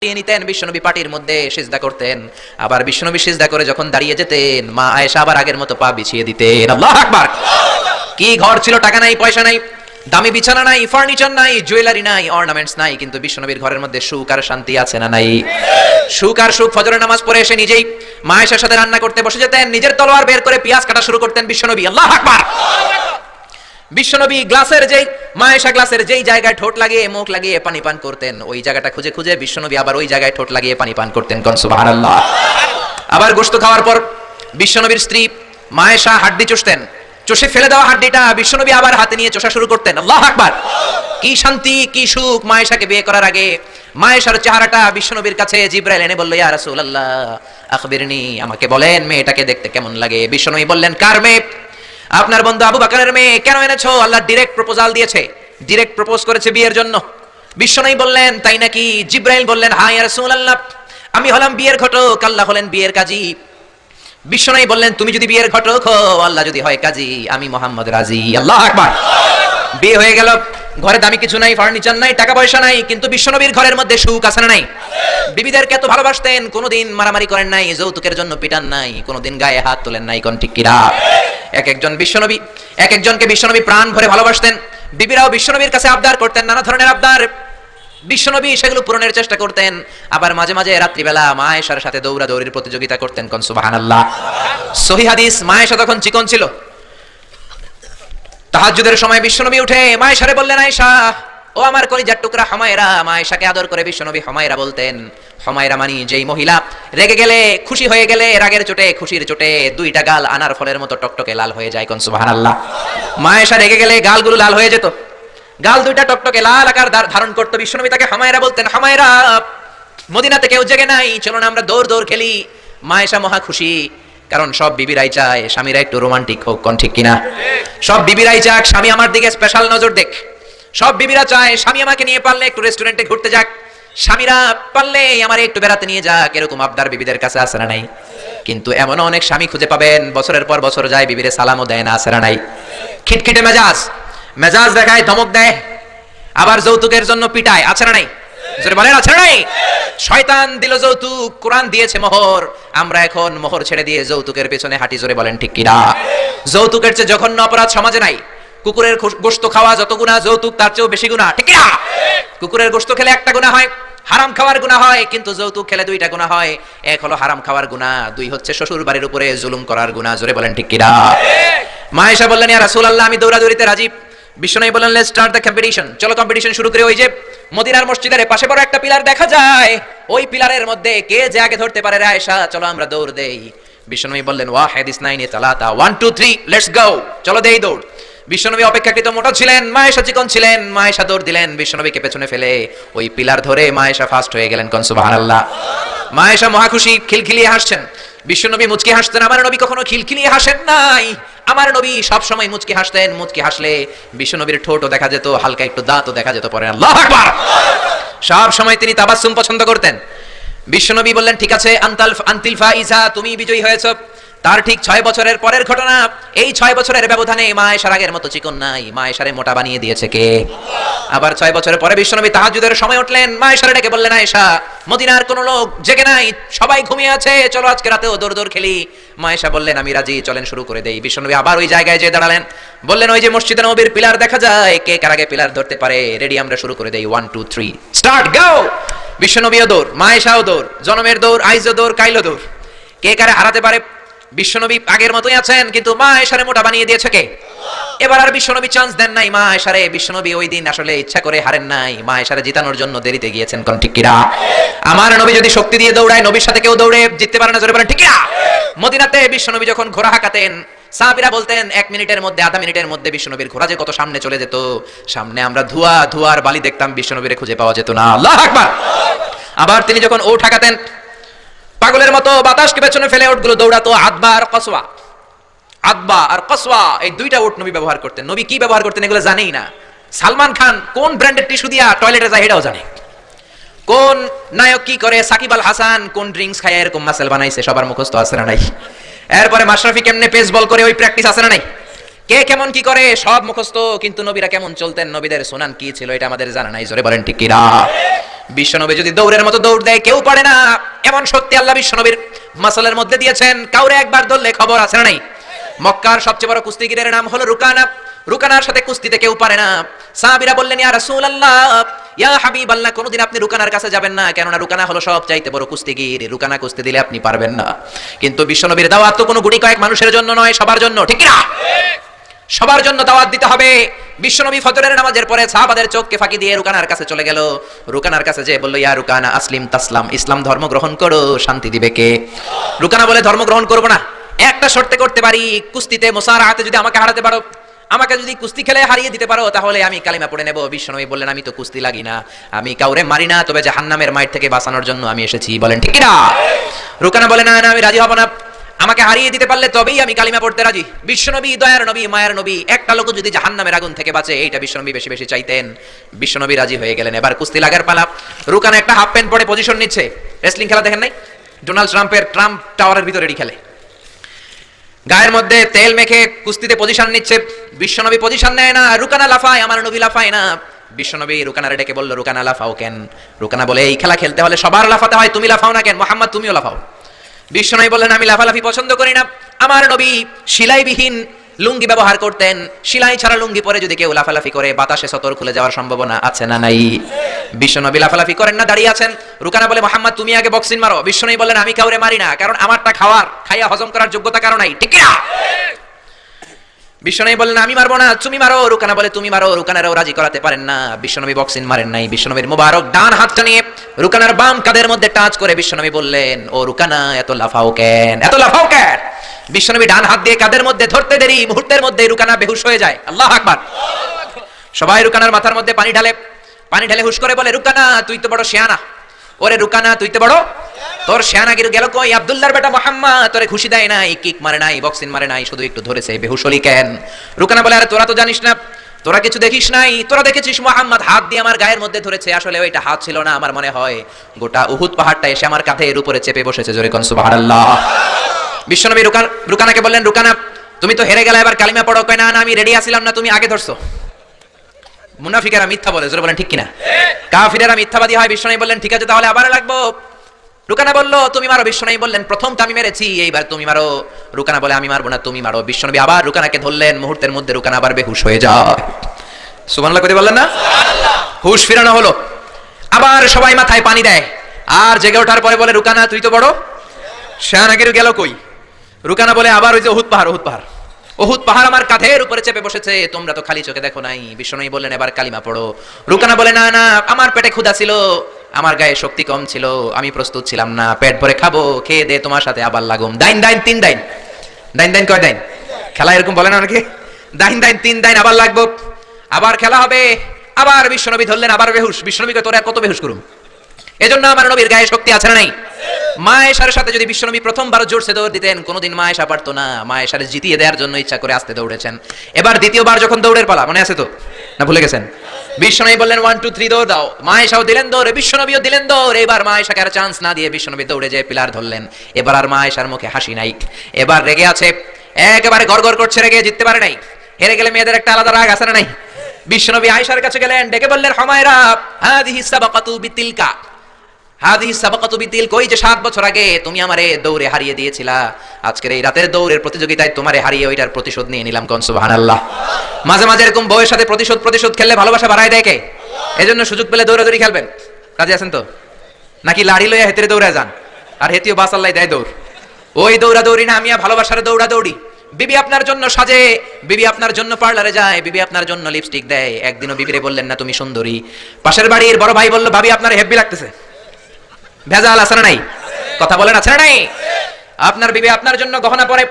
নিতেন, বিশ্বনবী পাটির মধ্যে সিজদা করতেন। আবার বিশ্বনবী সিজদা করে যখন দাঁড়িয়ে যেতেন, মা আয়েশা আবার আগের মতো পা বিছিয়ে দিতেন। আল্লাহু আকবার। কি ঘর ছিল, টাকা নাই, পয়সা নাই, দামি বিছানা নাই, ফার্নিচার নাই, জুয়েলারি নাই, অর্নামেন্টস নাই, কিন্তু বিশ্বনবীর ঘরের মধ্যে সুখ আর শান্তি আছে না নাই? সুখ আর সুখ। ফজরের নামাজ পড়ে এসে নিজেই মা আয়েশার সাথে রান্না করতে বসে যেতেন, নিজের তলোয়ার বের করে পেঁয়াজ কাটা শুরু করতেন বিশ্বনবী। আল্লাহু আকবার। বিশ্বনবী গ্লাসের যেই জায়গায় ঠোঁট লাগিয়ে মুখ লাগিয়ে পানি পান করতেন, ওই জায়গাটা খুঁজে খুঁজে বিশ্বনবী আবার ওই জায়গায় ঠোঁট লাগিয়ে পানি পান করতেন। কোন সুবহানাল্লাহ। আবার গোশত খাওয়ার পর বিশ্বনবীর স্ত্রী মা আয়েশা হাড্ডি চুষতেন, চষে ফেলে দেওয়া হাড্ডিটা বিশ্বনবী আবার হাতে নিয়ে চষা শুরু করতেন। আল্লাহু আকবার। কি শান্তি, কি সুখ। মা আয়েশাকে বিয়ে করার আগে মা আয়েশার চেহারাটা বিশ্বনবীর কাছে জিবরাইল এনে বলল, ইয়া রাসূলুল্লাহ আখবিরনি, আমাকে বলেন মেয়েটাকে দেখতে কেমন লাগে। বিশ্বনবী বললেন, কার মেয়ে? আপনার বন্ধু আবু বকরের মেয়ে। কেন এনেছো? আল্লাহ ডাইরেক্ট প্রপোজাল দিয়েছে, ডাইরেক্ট প্রপোজ করেছে বিয়ের জন্য। বিশ্বনবী বললেন, তাই নাকি? জিবরাইল বললেন, হ্যাঁ ইয়া রাসূলুল্লাহ, আমি হলাম বিয়ের ঘটক, আল্লাহ হলেন বিয়ের কাজী। বিশ্বনবী বললেন, তুমি যদি বিয়ের ঘটক হও, আল্লাহ যদি হয় কাজী, আমি মুহাম্মদ রাজি। আল্লাহু আকবার। বিয়ে হয়ে গেল, ঘরে দামি কিছু নাই, ফার্নিচার নাই, টাকা পয়সা নাই, কিন্তু বিশ্বনবীর ঘরের মধ্যে সুখ আছে না নাই? বিবিদেরকে এত ভালোবাসতেন, কোনোদিন মারামারি করেন নাই, যৌতুকের জন্য পিটান নাই, কোনোদিন গায়ে হাত তোলেন নাই। কোন ঠিক কিনা? এক একজনকে বিশ্বনবী প্রাণ ভরে ভালোবাসতেন। বিবিরাও বিশ্বনবীর কাছে আবদার করতেন, নানা ধরনের আবদার। বিশ্বনবী সেগুলো পূরণের চেষ্টা করতেন। আবার মাঝে মাঝে রাত্রিবেলা মা আয়েশার সাথে দৌড়াদৌড়ির প্রতিযোগিতা করতেন। কোন সুবহানাল্লাহ। সহিহ হাদিস, মা আয়েশা তখন চিকন ছিল। তাহাজ্জুদের সময় বিশ্বনবী উঠে মা আয়েশারে বললেন, আয়েশা, ও আমার কলিজার টুকরা হুমায়রা। মা আয়েশাকে আদর করে বিশ্বনবী হুমায়রা বলতেন। হুমায়রা মানি যেই মহিলা রেগে গেলে, খুশি হয়ে গেলে, রাগের চোটে, খুশির চোটে দুইটা গাল আনার ফলের মতো টকটকে লাল হয়ে যায়। কোন সুবহানাল্লাহ। মা আয়েশা রেগে গেলে গালগুলো লাল হয়ে যেত, গাল দুইটা টকটকে লাল আকার ধারণ করতো। বিশ্বনবী তাকে হুমায়রা বলতেন, হুমায়রা, মদিনাতে কেউ জেগে নাই, চলো না আমরা দৌড় দৌড় খেলি। মা আয়েশা মহা খুশি, কারণ সব বিবিরাই চায় স্বামীরা একটু রোমান্টিক হোক। কোন ঠিক কিনা? সব বিবিরাই চায় স্বামী আমার দিকে স্পেশাল নজর দেখ। সব বিবিরা চায় স্বামী আমাকে নিয়ে পারলে একটু রেস্টুরেন্টে ঘুরতে যাক, স্বামীরা পারলে আমার একটু বেড়াতে নিয়ে যাক। এরকম আবদার বিবিদের কাছে আছে না নাই? কিন্তু এমনও অনেক স্বামী খুঁজে পাবেন, বছরের পর বছর যায়, বিবিরে সালামও দেয় না, আছে না নাই? খিটখিটে মেজাজ দেখায়, ধমক দেয়, আবার যৌতুকের জন্য পিটায়, আছে না নাই? জোরে বলেন, আছে না নাই? শয়তান দিল যৌতুক, কোরআন দিয়েছে মোহর। আমরা এখন মোহর ছেড়ে দিয়ে যৌতুকের পেছনে হাঁটি। জোরে বলেন ঠিক কিনা? যৌতুকের চেয়ে জঘন্য অপরাধ সমাজে নাই। কুকুরের গোশত খাওয়া যত গুনাহ, যৌতুক তার চেয়েও বেশি গুনাহ। ঠিক কিনা? কুকুরের গোশত খেলে একটা গুনাহ হয়, হারাম খাওয়ার গুনাহ হয়, কিন্তু যৌতুক খেলে দুইটা গুনাহ হয়। এক হলো হারাম খাওয়ার গুনাহ, দুই হচ্ছে শ্বশুর বাড়ির উপরে জুলুম করার গুনাহ। জোরে বলেন ঠিক কিনা? মা আয়েশা বললেন, ইয়া রাসূলুল্লাহ, আমি দৌড়াদৌড়িতে রাজি। বিশ্বনবী বললেন, লেটস স্টার্ট দ্য কম্পিটিশন, চলো কম্পিটিশন শুরু করে। ওই যে মদিনার মসজিদের পাশে বড় একটা পিলার দেখা যায়, ওই পিলারের মধ্যে কে যে আগে ধরতে পারে রে আয়েশা, চলো আমরা দৌড় দেই। বিশ্বনবী বললেন, ওয়াহিদ ইসনাইনি তালাতা, 1 2 3 লেটস গো, চলো দেই দৌড়। বিশ্বনবী অপেক্ষাকৃত মোটা ছিলেন, মা আয়েশা চিকন ছিলেন। মা আয়েশা দৌড় দিলেন, বিশ্বনবীকে পেছনে ফেলে ওই পিলার ধরে মা আয়েশা ফার্স্ট হয়ে গেলেন। কোন সুবহানাল্লাহ। মা আয়েশা মহা খুশি, খিলখিলিয়ে হাসছেন। বিশ্বনবী মুচকি হাসতেন। আমার নবী কখনো খিলখিলিয়ে হাসেন নাই। আমার নবী সব সময় মুচকি হাসতেন। মুচকি হাসলে বিশ্বনবীর ঠোঁটও দেখা যেত, হালকা একটু দাঁতও দেখা যেত পরে। আল্লাহু আকবার। সব সময় তিনি তাবাসসুম পছন্দ করতেন। বিশ্বনবী বললেন, ঠিক আছে, আনতিল ফাইজা, তুমি বিজয়ী হয়েছো। তার ঠিক 6 বছরের পরের ঘটনা। এই 6 বছরের ব্যবধানে মা আয়েশার আগের মতো চিকন নাই, মা আয়েশারে মোটা বানিয়ে দিয়েছে কে? আবার 6 বছরের পরে বিশ্বনবী তাহাজ্জুদের সময় উঠলেন। মা আয়েশারে ডেকে বললেন, আয়েশা, মদিনার কোন লোক জেগে নাই, সবাই ঘুমিয়ে আছে, চলো আজকে রাতেও দৌড় দৌড় খেলি। মা আয়েশা বললেন, আমি রাজি, চলেন শুরু করে দেই। বিশ্বনবী আবার ওই জায়গায় যেয়ে দাঁড়ালেন, বললেন, ওই যে মসজিদে নববীর পিলার দেখা যায়, কে কার আগে পিলার ধরতে পারে? রেডি, আমরা শুরু করে দেই। 1 2 3 স্টার্ট, গো। বিশ্বনবীও দৌড়, মা আয়েশাও দৌড়, জনমের দৌড়, আইজও দৌড়, কাইলো দৌড়। কে কারে হারাতে পারে? বিশ্বনবী আগের মতোই আছেন, কিন্তু মা আয়েশারে মোটা বানিয়ে দিয়েছে কে? এবার আর বিশ্বনবী চান্স দেন নাই মা আয়েশারে। বিশ্বনবী ওই দিন আসলে ইচ্ছা করে হারেন নাই, মা আয়েশারে জিতানোর জন্য দেরিতে গিয়েছেন। কোন ঠিক কিনা? আমার নবী যদি শক্তি দিয়ে দৌড়ায়, নবীর সাথে কেউ দৌড়ে জিততে পারে না। জোরে বলেন ঠিক কিনা? মদিনাতে বিশ্বনবী যখন ঘোড়া হাঁকাতেন, সাহাবীরা বলতেন 1 মিনিটের মধ্যে, আধা মিনিটের মধ্যে বিশ্বনবীর ঘোড়া যে কত সামনে চলে যেত। সামনে আমরা ধোঁয়ার বালি দেখতাম, বিশ্বনবীরে খুঁজে পাওয়া যেত না। আল্লাহু আকবার। আবার তিনি যখন ওঠ হাঁকাতেন, পাগলের মতো বাতাসকে পেছনে ফেলে ওটগুলো দৌড়াতো। আদবা আর কসওয়া, এই দুইটা ওট নবী ব্যবহার করতেন। নবী কি ব্যবহার করতেন এগুলো জানেই না। সালমান খান কোন ব্র্যান্ডের টিস্যু দিয়া টয়লেটে যায় এটাও জানে। কোন নায়ক কি করে, সাকিব আল হাসান কোন ড্রিঙ্কস খায় এরকম মাসেল বানাইছে, সবার মুখস্থ আছে না নাই? এরপরে মাশরাফি কেমনে পেস বল করে, ওই প্র্যাকটিস আছে না নাই? কে কেমন কি করে সব মুখস্থ, কিন্তু নবীরা কেমন চলতেন, নবীদের সুনান কি ছিল, এটা আমাদের জানা নাই। জোরে বলেন ঠিক কিনা? বিশ্বনবী যদি দৌড়ের মতো দৌড় দেয় কেউ পারে না, এমন শক্তি আল্লাহ বিশ্বনবীর মাসলের মধ্যে দিয়েছেন, কাউরে একবার ধরলে খবর আছে না নাই। মক্কার সবচেয়ে বড় কুস্তিগিরের নাম হলো রুকানা। রুকানার সাথে কুস্তিতে কেউ পারে না। সাহাবীরা বললেন, ইয়া রাসূলুল্লাহ, ইয়া হাবিবাল্লাহ, কোনদিন আপনি রুকানার কাছে যাবেন না, কেননা রুকানা হলো সব চাইতে বড় কুস্তিগির, রুকানা কুস্তি দিলে আপনি পারবেন না। কিন্তু বিশ্বনবীর দাওয়াত তো কোনো গুটি কয়েক মানুষের জন্য নয়, সবার জন্য, ঠিক কি না? সবার জন্য দাওয়াত দিতে হবে। বিশ্বনবী ফজরের নামাজের পরে সাহাবাদের চোখকে ফাঁকি দিয়ে রুকানার কাছে চলে গেল। রুকানার কাছে যে বলল, ইয়া রুকানা আসলিম তাসলাম, ইসলাম ধর্ম গ্রহণ করো, শান্তি দিবে কে? রুকানা বলে, ধর্ম গ্রহণ করব না, একটা শর্তে করতে পারি, কুস্তিতে মুসারাহাতে যদি আমাকে হারাতে পারো, আমাকে যদি কুস্তি খেলে হারিয়ে দিতে পারো, তাহলে আমি কালিমা পড়ে নেব। বিশ্বনবী বললেন, আমি তো কুস্তি লাগি না, আমি কাউরে মারি না, তবে জাহান্নামের মাইর থেকে বাঁচানোর জন্য আমি এসেছি। বলেন ঠিক কি না? রুকানা বলে, না না, আমি রাজি হব না, আমাকে হারিয়ে দিতে পারলে তবেই আমি কালিমা পড়তে রাজি। বিশ্বনবী দয়ার নবী, মায়ের নবী, একটা লোক যদি জাহান্নামের আগুন থেকে বাঁচে, এইটা বিশ্বনবী বেশি বেশি চাইতেন। বিশ্বনবী রাজি হয়ে গেলেন। এবার কুস্তি লাগার পালা। রুকানা একটা হাফ প্যান্ট পরে পজিশন নিচ্ছে। রেসলিং খেলা দেখেন নাই? ডোনাল্ড ট্রাম্পের ট্রাম্প টাওয়ারের ভিতরে খেলে, গায়ের মধ্যে তেল মেখে কুস্তিতে পজিশন নিচ্ছে। বিশ্বনবী পজিশন নেয় না, রুকানা লাফায়, আমার নবী লাফায় না। বিশ্বনবী রুকানারে ডেকে বলল, রুকানা লাফাও কেন? রুকানা বলে, এই খেলা খেলতে হলে সবার লাফাতে হয়, তুমি লাফাও না কেন? মুহাম্মদ তুমিও লাফাও। বিশ্বনবী বললেন, আমি লাফালাফি পছন্দ করি না। আমার নবী সেলাইবিহীন লুঙ্গি ব্যবহার করতেন, সেলাই ছাড়া লুঙ্গি পরে যদি কেউ লাফালাফি করে বাতাসে সতর খুলে যাওয়ার সম্ভাবনা আছে না নাই? বিশ্বনবী লাফালাফি করেন না, দাঁড়িয়ে আছেন। রুকানা বলে, মুহাম্মদ তুমি আগে বক্সিং মারো। বিশ্বনবী বললেন, আমি কাউরে মারি না, কারণ আমারটা খাইয়া হজম করার যোগ্যতা কারো নাই, ঠিক না? বিশ্বনবী বললেন, আমি মারবো না, তুমি মারো। রুকানা বলে, তুমি মারো। রুকানারও রাজি করাতে পারেন না। বিশ্বনবী বক্সিং মারেন নাই। বিশ্বনবীর মুবারক ডান হাতটা নিয়ে রুকানার বাম কাঁধের মধ্যে টাচ করে বিশ্বনবী বললেন, ও রুকানা, এত লাফাও কেন, এত লাফাও কেন? বিশ্বনবী ডান হাত দিয়ে কাঁধের মধ্যে ধরতে দেরি, মুহূর্তের মধ্যে রুকানা বেহুশ হয়ে যায়। আল্লাহু আকবার। সবাই রুকানার মাথার মধ্যে পানি ঢালে হুশ করে বলে, রুকানা তুই তো বড় শিয়ানা। ওরে রুকানা তুই তো বড়, তোর শিয়ানাগিরি গেল কই? আব্দুল্লাহর বেটা মুহাম্মদ তোরে খুশি দেয় নাই, কিক মারে নাই, বক্সিং মারে নাই, শুধু একটু ধরেছে, বেহুশ হলি কেন? রুকানা বলে, আরে তোরা তো জানিস না, তোরা কিছু দেখিস নাই, তোরা দেখেছিস মুহাম্মদ হাত দিয়ে আমার গায়ের মধ্যে ধরেছে, আসলে ওইটা হাত ছিল না, আমার মনে হয় গোটা উহুদ পাহাড়টা এসে আমার কাঁধের উপরে চেপে বসেছে। জোরে কোন সুবহানাল্লাহ। বিশ্বনবী রুকানাকে বললেন, রুকানা তুমি তো হেরে গেলে, এবার কালিমা পড়ো। কয়, না না, আমি রেডি আছিলাম না, তুমি আগে ধরছো। মুনাফিকেরা মিথ্যা বলে, জোরে বলেন ঠিক কিনা? কাফিরেরা মিথ্যাবাদী হয়। বিশ্বনবী বললেন, ঠিক আছে, তাহলে আবার লাগবো। রুকানা বলল, তুমি মারো। বিশ্বনবী বললেন, প্রথমটা আমি মেরেছি, এইবার তুমি মারো। রুকানা বলে, আমি মারবো না, তুমি মারো। বিশ্বনবী আবার রুকানাকে ধরলেন, মুহূর্তের মধ্যে রুকানা আবার বেহুশ হয়ে যায়। সুবহানাল্লাহ কইতে বললেন না? হুশ ফিরানো হলো। আবার সবাই মাথায় পানি দেয়, আর জেগে ওঠার পরে বলে, রুকানা তুই তো বড় শিয়ানাগিরি গেল কই? রুকানা বলে, আবার ওই যে উহুদ পাহাড় আমার কাঁধের উপরে চেপে বসেছে, তোমরা তো খালি চোখে দেখো নাই। বিশ্বনবী বললেন, এবার কালিমা পড়ো। রুকানা বলে, না না, আমার পেটে ক্ষুধা ছিল, আমার গায়ে শক্তি কম ছিল, আমি প্রস্তুত ছিলাম না, পেট ভরে খাবো, খেয়ে দে তোমার সাথে আবার লাগুম। দাইন তিন দাইন, দাইন কয় দাইন? খেলা এরকম বলে না অনেকে, দাইন তিন দাইন, আবার লাগবো, আবার খেলা হবে। আবার বিশ্বনবী ধরলেন, আবার বেহুশ। বিশ্বনবীকে তোরা কত বেহুশ করুম? এজন্য আমার নবীর গায়ে শক্তি আছে না নাই? মা আয়েশার সাথে যদি বিশ্বনবী প্রথমবার জোরসে দৌড় দিতেন, কোনোদিন মা আয়েশা পারতো না। মা আয়েশার জিতিয়ে দেওয়ার জন্য ইচ্ছা করে আস্তে দৌড়েছেন। এবার দ্বিতীয়বার যখন দৌড়ের পালা, মনে আছে তো না ভুলে গেছেন? বিশ্বনবী বললেন, 1 2 3 দৌড় দাও। মা আয়েশাও দিলেন দৌড়, বিশ্বনবীও দিলেন দৌড়। এবার মা আয়েশাকে আর চান্স না দিয়ে বিশ্বনবী দৌড়ে যেয়ে পিলার ধরলেন। এবার আর মা আয়েশার মুখে হাসি নাই, এবার রেগে আছে, একেবারে গড়গড় করছে, রেগে জিততে পারে নাই। হেরে গেলে মেয়েদের একটা আলাদা রাগ আছে না নাই? বিশ্বনবী আয়েশার কাছে গেলেন, ডেকে বললেন, হুমায়রা হাদিহি সাবাকাতু বিতিলকা, হাদিহি সাবাকাতু বিতিল, কই যে 7 বছর আগে তুমি আমারে দৌড়ে হারিয়ে দিয়েছিলা, আজকের এই রাতের দৌড়ের প্রতিযোগিতায় তোমারে হারিয়ে ওইটার প্রতিশোধ নিয়ে নিলাম। কোন সুবহানাল্লাহ। মাঝে মাঝে এরকম বউয়ের সাথে প্রতিশোধ খেললে ভালোবাসা বাড়ায় দেয় কে? এজন্য সুযোগ পেলে দৌড়াদৌড়ি খেলবেন। রাজি আছেন তো? নাকি লাড়ি লইয়া হেতেরে দৌড়ে যান, আর হেতিও বাস আল্লাহ দেয় দৌড়? ওই দৌড়াদৌড়ি না, আমিয়া ভালোবাসার দৌড়াদৌড়ি। বিবি আপনার জন্য সাজে, বিবি আপনার জন্য পার্লারে যায়, বিবি আপনার জন্য লিপস্টিক দেয়। একদিনও বিবিরে বললেন না তুমি সুন্দরী। পাশের বাড়ির বড় ভাই বলল, ভাবি আপনার হেব্বি লাগতেছে। ভেজাল আছে না নাই? কথা বলেন, আছে না নাই? আপনার বিবি আপনার জন্য গহনা পরে,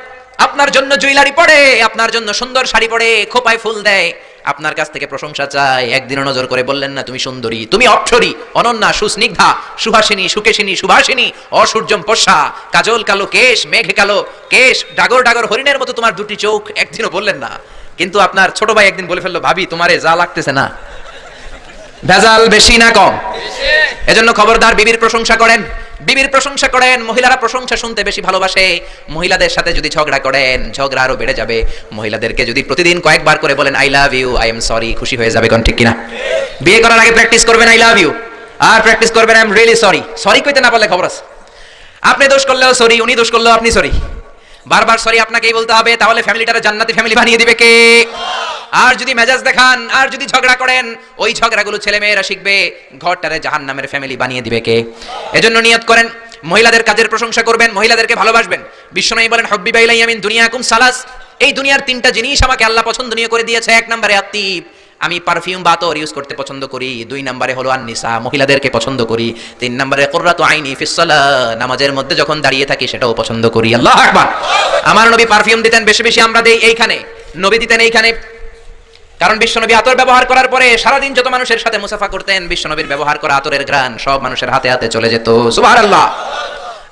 আপনার জন্য জুয়েলারি পরে, আপনার জন্য সুন্দর শাড়ি পরে, খোপায় ফুল দেয়, আপনার কাছ থেকে প্রশংসা চায়। একদিনও নজর করে বললেন না তুমি সুন্দরী, তুমি অপ্সরী, অনন্যা, সুস্নিগ্ধা, সুহাসিনী, সুকেশিনী, সুভাষিনী, অসূর্যম পশা, কাজল কালো কেশ, মেঘে কালো কেশ, ডাগর ডাগর হরিণের মতো তোমার দুটি চোখ। একদিনও বললেন না। কিন্তু আপনার ছোট ভাই একদিন বলে ফেললো, ভাবি তোমারে যা লাগতেছে না। ভেজাল বেশি না কম? এজন্য খবরদার, বিবির প্রশংসা করেন, বিবির প্রশংসা করেন। মহিলারা প্রশংসা শুনতে বেশি ভালোবাসে। মহিলাদের সাথে যদি ঝগড়া করেন, ঝগড়া আরো বেড়ে যাবে। মহিলাদেরকে যদি প্রতিদিন কয়েকবার করে বলেন I love you, I am sorry, খুশি হয়ে যাবে। কোন ঠিক কিনা? বিয়ে করার আগে প্র্যাকটিস করবেন আই লাভ ইউ, আর প্র্যাকটিস করবেন I am really sorry. Sorry কইতে না পারলে খবর আছে। আপনি দোষ করলেও সরি, উনি দোষ করলেও আপনি সরি। বারবার সরি আপনাকেই বলতে হবে, তাহলে ফ্যামিলিটারে জান্নাতি ফ্যামিলি বানিয়ে দিবে কে? আর যদি মেজাজ দেখান, আর যদি ঝগড়া করেন, ওই ঝগড়াগুলো ছেলে মেয়েরা শিখবে, ঘরটারে জাহান্নামের ফ্যামিলি বানিয়ে দিবে কে? এজন্য নিয়ত করেন মহিলাদের কাজের প্রশংসা করবেন, মহিলাদেরকে ভালোবাসবেন। বিশ্বনবী বলেন হাব্বিবা ইলাইয়া মিন দুনিয়াকুম সালাস, এই দুনিয়ার তিনটা জিনিস আমাকে আল্লাহ পছন্দনীয় করে দিয়েছে। এক নম্বরে আত্তিব, আমি পারফিউম বা আতর ইউজ করতে পছন্দ করি। দুই নম্বরে হলো আন-নিসা, মহিলাদেরকে পছন্দ করি। তিন নম্বরে কুররাতু আইনি ফিস সালাহ, নামাজের মধ্যে যখন দাঁড়িয়ে থাকি সেটাও পছন্দ করি। আল্লাহু আকবার। আমার নবী পারফিউম দিতেন বেশি বেশি, আমরা দেই এইখানে, নবী দিতেন এইখানে। কারণ বিশ্বনবী আতর ব্যবহার করার পরে সারাদিন যত মানুষের সাথে মুসাফা করতেন, বিশ্বনবীর ব্যবহার করা আতরের ঘ্রাণ সব মানুষের হাতে হাতে চলে যেত। সুবহানাল্লাহ।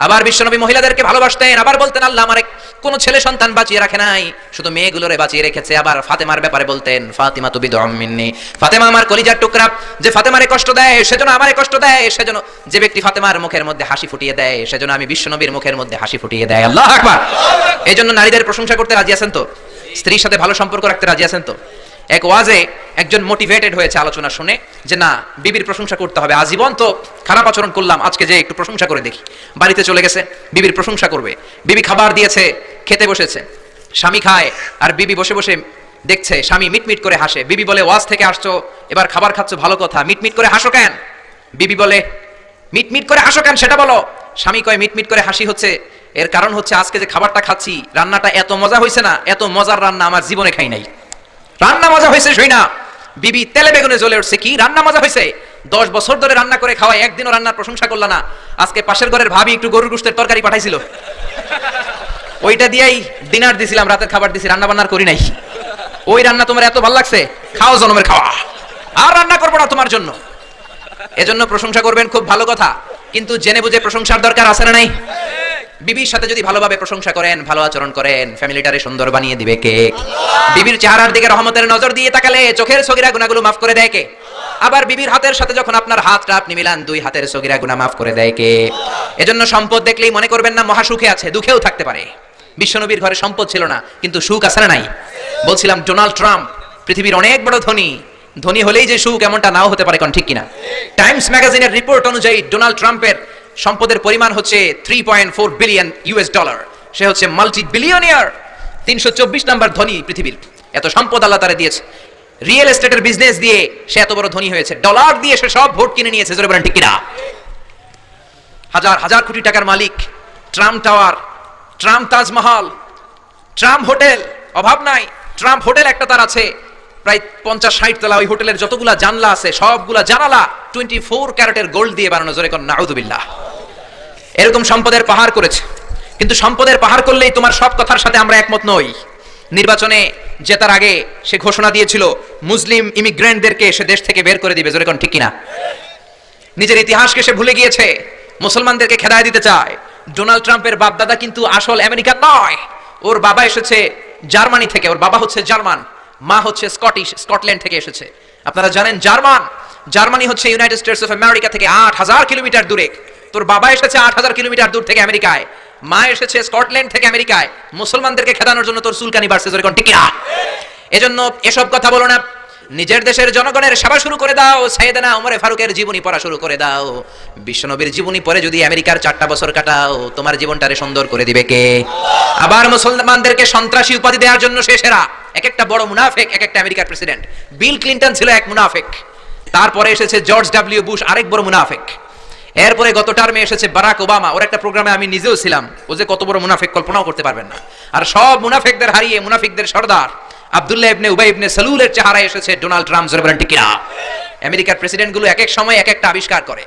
আবার বিশ্বনবী মহিলাদেরকে ভালোবাসতেন, আবার বলতেন আল্লাহ আমার কোন ছেলে সন্তান বাঁচিয়ে রাখে নাই, শুধু মেয়েগুলোরে বাঁচিয়ে রেখেছে। আবার ফাতেমার ব্যাপারে বলতেন ফাতিমা তু বিদউম মিন্নি, ফাতেমা আমার কলিজার টুকরা, যে ফাতেমারে কষ্ট দেয় সেজন্য আমারে কষ্ট দেয়, সেজন্য যে ব্যক্তি ফাতেমার মুখের মধ্যে হাসি ফুটিয়ে দেয় সেজন্য আমি বিশ্বনবীর মুখের মধ্যে হাসি ফুটিয়ে দেয়। আল্লাহু আকবার। এইজন্য নারীদের প্রশংসা করতে রাজি আছেন তো? স্ত্রীর সাথে ভালো সম্পর্ক রাখতে রাজি আছেন তো? এক ওয়াজে একজন মোটিভেটেড হয়েছে আলোচনা শুনে যে না, বিবির প্রশংসা করতে হবে, আজীবন তো খারাপ আচরণ করলাম, আজকে যে একটু প্রশংসা করে দেখি। বাড়িতে চলে গেছে, বিবির প্রশংসা করবে। বিবি খাবার দিয়েছে, খেতে বসেছে, স্বামী খায় আর বিবি বসে বসে দেখছে, স্বামী মিটমিট করে হাসে। বিবি বলে ওয়াজ থেকে আসছো, এবার খাবার খাচ্ছ, ভালো কথা, মিটমিট করে হাসো কেন? বিবি বলে মিটমিট করে হাসো কেন সেটা বলো। স্বামী কয় মিটমিট করে হাসি হচ্ছে এর কারণ হচ্ছে আজকে যে খাবারটা খাচ্ছি রান্নাটা এত মজা হয়েছে না, এত মজার রান্না আমার জীবনে খাই নাই। রান্না মজা হয়েছে শুই না। বিবি তেলে বেগুনে জ্বলে উঠছে, কি রান্না মজা হয়েছে? 10 বছর ধরে রান্না করে খাওয়াই, একদিনও রান্নার প্রশংসা করলা না। আজকে পাশের ঘরের ভাবি একটু গরুর গোশতের তরকারি পাঠাইছিল, ওইটা দিয়েই ডিনার দিছিলাম, রাতের খাবার দিছি, রান্না বান্নার করি নাই। ওই রান্না তোমার এত ভালো লাগছে, খাও জনমের খাওয়া, আর রান্না করবো না তোমার জন্য। এজন্য প্রশংসা করবেন, খুব ভালো কথা, কিন্তু জেনে বুঝে প্রশংসার দরকার আছে না নাই? বিবির সাথে যদি ভালোভাবে প্রশংসা করেন, ভালো আচরণ করেন, ফ্যামিলিটারে সুন্দর বানিয়ে দিবে কে? বিবির চেহারার দিকে রহমতের নজর দিয়ে তাকালে চোখের সগীরা গুনাহগুলো মাফ করে দেয় কে? আবার বিবির হাতের সাথে যখন আপনার হাতটা আপনি মিলান, দুই হাতের সগীরা গুনাহ মাফ করে দেয় কে? এজন্য সম্পদ দেখলেই মনে করবেন না মহাসুখে আছে, দুঃখেও থাকতে পারে। বিশ্বনবীর ঘরে সম্পদ ছিল না, কিন্তু সুখ আছে না নাই? বলছিলাম ডোনাল্ড ট্রাম্প পৃথিবীর অনেক বড় ধনী, ধনী হলেই যে সুখ এমনটা নাও হতে পারে, কোন ঠিক কিনা? টাইমস ম্যাগাজিনের রিপোর্ট অনুযায়ী ডোনাল্ড ট্রাম্পের সম্পদের পরিমাণ হচ্ছে 3.4 বিলিয়ন ইউএস ডলার। সে হচ্ছে মাল্টি বিলিয়নিয়ার, 324 নাম্বার ধনী পৃথিবীর। এত সম্পদ আল্লাহ তারে দিয়েছে। রিয়েল এস্টেটের বিজনেস দিয়ে সে এত বড় ধনী হয়েছে, ডলার দিয়ে সে সব ভোট কিনে নিয়েছে। জোরে বলেন ঠিক কিনা? হাজার হাজার কোটি টাকার মালিক। Trump tower, Trump Taj Mahal, Trump hotel, অভাব নাই। ট্রাম্প হোটেল একটা তার আছে প্রায় 50-60 তলা। ওই হোটেলের যতগুলা জানলা আছে সবগুলা জানালা 24 ক্যারেটের গোল্ড দিয়ে বানানো। জোরে কোন নাউযুবিল্লাহ। এরকম সম্পদের পাহাড় করেছে, কিন্তু সম্পদের পাহাড় করলেই তোমার সব কথার সাথে আমরা একমত নই। নির্বাচনে জেতার আগে সে ঘোষণা দিয়েছিল মুসলিম ইমিগ্রেন্টদেরকে সে দেশ থেকে বের করে দিবে। জোরে কোন ঠিক কিনা? নিজের ইতিহাসকে সে ভুলে গিয়েছে, মুসলমানদেরকে খেদায় দিতে চায়। ডোনাল্ড ট্রাম্পের বাপ দাদা কিন্তু আসল আমেরিকান নয়, ওর বাবা এসেছে জার্মানি থেকে, ওর বাবা হচ্ছে জার্মান, মা হচ্ছে স্কটিশ, স্কটল্যান্ড থেকে এসেছে। আপনারা জানেন জার্মানি হচ্ছে ইউনাইটেড স্টেটস অফ আমেরিকা থেকে 8000 কিলোমিটার দূরে। তোর বাবা এসেছে 8000 কিলোমিটার দূর থেকে আমেরিকায়, মা এসেছে স্কটল্যান্ড থেকে আমেরিকায়। মুসলমানদেরকে খেদানোর জন্য তোর চুলকানি বাড়ছে। জোরে কোন ঠিক কিনা? এজন্য এসব কথা বলো না, নিজের দেশের জনগণের সেবা শুরু করে দাও। সাইয়েদনা ওমরে ফারুকের জীবনী পড়া শুরু করে দাও। বিশ্বনবীর জীবনী পড়ে যদি আমেরিকার 4টা বছর কাটাও, তোমার জীবনটারে সুন্দর করে দিবে কে? আবার মুসলমানদেরকে সন্ত্রাসী উপাধি দেওয়ার জন্য সে সেরা। এক একটা বড় মুনাফিক, এক একটা আমেরিকার প্রেসিডেন্ট। বিল ক্লিনটন ছিল এক মুনাফিক, তারপরে এসেছে জর্জ ডব্লিউ বুশ, আরেক বড় মুনাফিক। এরপরে গত টার্মে এসেছে বারাক ওবামা। ওর একটা প্রোগ্রামে আমি নিজেও ছিলাম, ও যে কত বড় মুনাফিক কল্পনাও করতে পারবেন না। আর সব মুনাফিকদের হারিয়ে মুনাফিকদের সর্দার আব্দুল্লাহ ইবনে উবাই ইবনে সালুলের চেহারায় এসেছে ডোনাল্ড ট্রাম্প। জোরে বলেন ঠিক কিনা? আমেরিকার প্রেসিডেন্ট গুলো এক এক সময় এক একটা আবিষ্কার করে।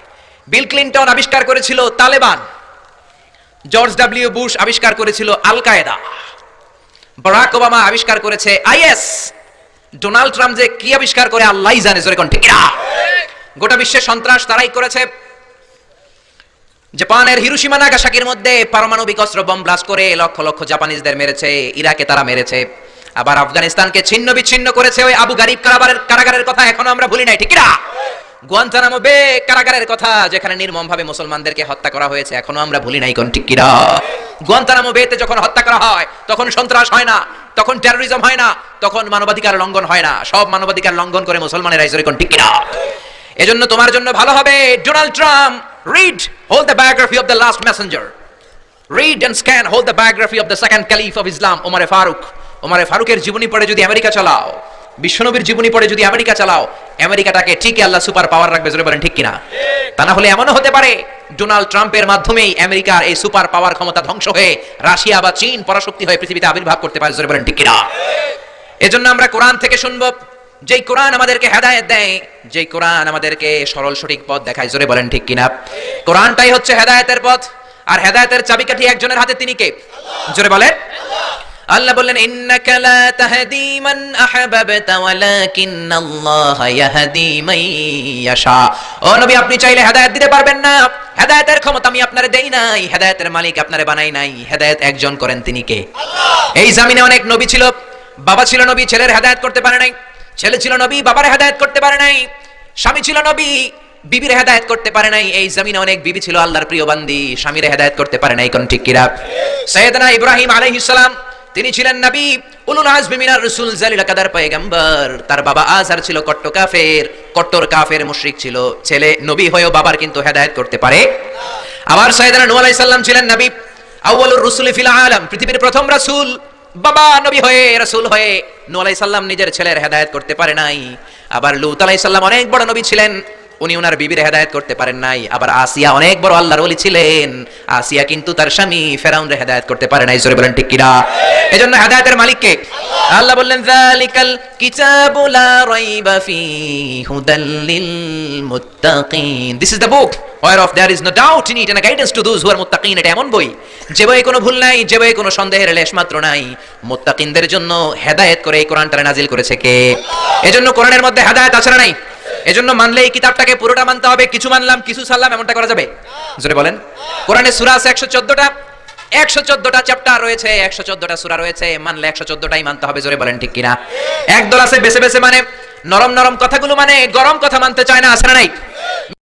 বিল ক্লিনটন আবিষ্কার করেছিল তালেবান, জর্জ ডব্লিউ বুশ আবিষ্কার করেছিল আল কায়েদা, বারাক ওবামা আবিষ্কার করেছে আইএস। ডোনাল্ড ট্রাম্প যে কি আবিষ্কার করে আল্লাহই জানে। জোরে কোন ঠিক কিনা? গোটা বিশ্বের সন্ত্রাস তারাই করেছে। জাপানের হিরোশিমা নাগাসাকির মধ্যে পারমাণবিক অস্ত্র বম ব্লাস্ট করে লক্ষ লক্ষ জাপানিজদের মেরেছে, ইরাকে তারা মেরেছে। আবার আফগানিস্তানকে ছিন্ন বিচ্ছিন্ন করেছে। ওই আবু গারিব কারাগারের কথা এখনো আমরা ভুলি নাই, ঠিক না? গুয়ান্তানামো বে কারাগারের কথা, যেখানে নির্মমভাবে মুসলমানদেরকে হত্যা করা হয়েছে, এখনো আমরা ভুলি নাই, কোন ঠিক কিনা? গুয়ান্তানামো বেতে যখন হত্যা করা হয় তখন সন্ত্রাস হয় না, তখন টেরোরিজম হয় না, তখন মানবাধিকার লঙ্ঘন হয় না। সব মানবাধিকার লঙ্ঘন করে মুসলমানেরা। জোরে কোন ঠিক কিনা? এজন্য তোমার জন্য ভালো হবে Donald Trump read whole the biography of the last messenger, read and scan whole the biography of the second caliph of Islam Omar Farooq. Omar ফারুকের জীবনী পড়ে যদি আমেরিকা চালাও, বিশ্বনবীর জীবনী পড়ে যদি আমেরিকা চালাও, আমেরিকাটাকে ঠিকই আল্লাহ সুপার পাওয়ার রাখবে, জোরে বলেন ঠিক কিনা? তা না হলে এমনও হতে পারে ডোনাল্ড ট্রাম্পের মাধ্যমেই আমেরিকার এই সুপার পাওয়ার ক্ষমতা ধ্বংস হয়ে রাশিয়া বা চীন পরাশক্তি হয়ে পৃথিবীতে আবির্ভাব করতে পারে, জোরে বলেন ঠিক কিনা? এজন্য আমরা কোরআন থেকে শুনবো, যেই কোরআন আমাদেরকে হেদায়েত দেয়, যেই কোরআন আমাদেরকে সরল সঠিক পথ দেখায়, জোরে বলেন ঠিক কিনা? কোরআনটাই হচ্ছে হেদায়েতের পথ, আর হেদায়েতের চাবিকাঠি একজনের হাতে, তিনি কে? জোরে বলেন। আল্লাহ বললেন ইন্নাকা লা তাহদি মান আহবাবতা ওয়ালাকিন্নাল্লাহা ইয়াহদি মান ইয়াশা। ও নবী, আপনি চাইলে হেদায়েত দিতে পারবেন না, হেদায়েতের ক্ষমতা আমি আপনারে দেই নাই, হেদায়েতের মালিক আপনারে বানাই নাই, হেদায়েত একজন করেন, তিনি কে? আল্লাহ। এই জমিনে অনেক নবী ছিল, বাবা ছিল নবী, ছেলের হেদায়েত করতে পারে নাই, ছেলে ছিল নবী, বাবার হেদায়েত করতে পারে নাই, স্বামী ছিল নবী, বিবির হেদায়েত করতে পারে নাই। এই জমিনে অনেক বিবি ছিল আল্লাহর প্রিয় বান্দি, স্বামীর হেদায়েত করতে পারে নাই, কোন ঠিক কিনা? সাইয়েদনা ইব্রাহিম আলাইহিস সালাম, তিনি ছিলেন নবী, উলুল আজমি মিনার রাসূল, জালিল কাদার পয়গম্বর। তার বাবা আযর ছিল কট্টর কাফের মুশরিক ছিল, ছেলে নবী হয়েও বাবার কিন্তু হেদায়েত করতে পারে। আবার সাইয়েদনা নূহ আলাইহিস সালাম ছিলেন নবী, আউয়ালুর রাসূলি ফিল আলাম, পৃথিবীর প্রথম রাসূল, বাবা নবী হয়ে রাসূল হয়ে নূহ আলাইহিস সালাম নিজের ছেলের হেদায়েত করতে পারে নাই। আবার লূত আলাইহিস সালাম অনেক বড় নবী ছিলেন, উনি ওনার বিবির হেদায়েত করতে পারেন নাই। আবার আসিয়া অনেক বড় আল্লাহর ওলি ছিলেন, আসিয়া কিন্তু তার স্বামী ফেরাউনের হেদায়েত করতে পারে নাই, জোরে বলেন ঠিক কিনা? এজন্য হেদায়েতের মালিক কে? আল্লাহ বললেন যালিকাল কিতাবু লা রাইবা ফীহি হুদাল লিল মুত্তাকিন, this is the book whereof there is no doubt in it and a guidance to those who are muttaqin। এটা এমন বই যে বইয়ে কোনো ভুল নাই, যে বইয়ে কোনো সন্দেহের লেশ মাত্র নাই, মুত্তাকিনদের জন্য হেদায়েত করে এই কোরআনটা নাজিল করেছে কে? এজন্য কোরআনের মধ্যে হেদায়েত আছে না নাই? এজন্য মানলে এই কিতাবটাকে পুরোটা মানতে হবে, কিছু মানলাম কিছু ছাড়লাম এমনটা করা যাবে? জোরে বলেন। কোরআনে সূরা আছে 114টা চ্যাপ্টার রয়েছে, 114টা সূরা রয়েছে, মানলে 114টাই মানতে হবে, জোরে বলেন ঠিক কিনা? একদল আছে বেছে বেছে মানে, নরম নরম কথাগুলো মানে, গরম কথা মানতে চায় না, আছে না নাই?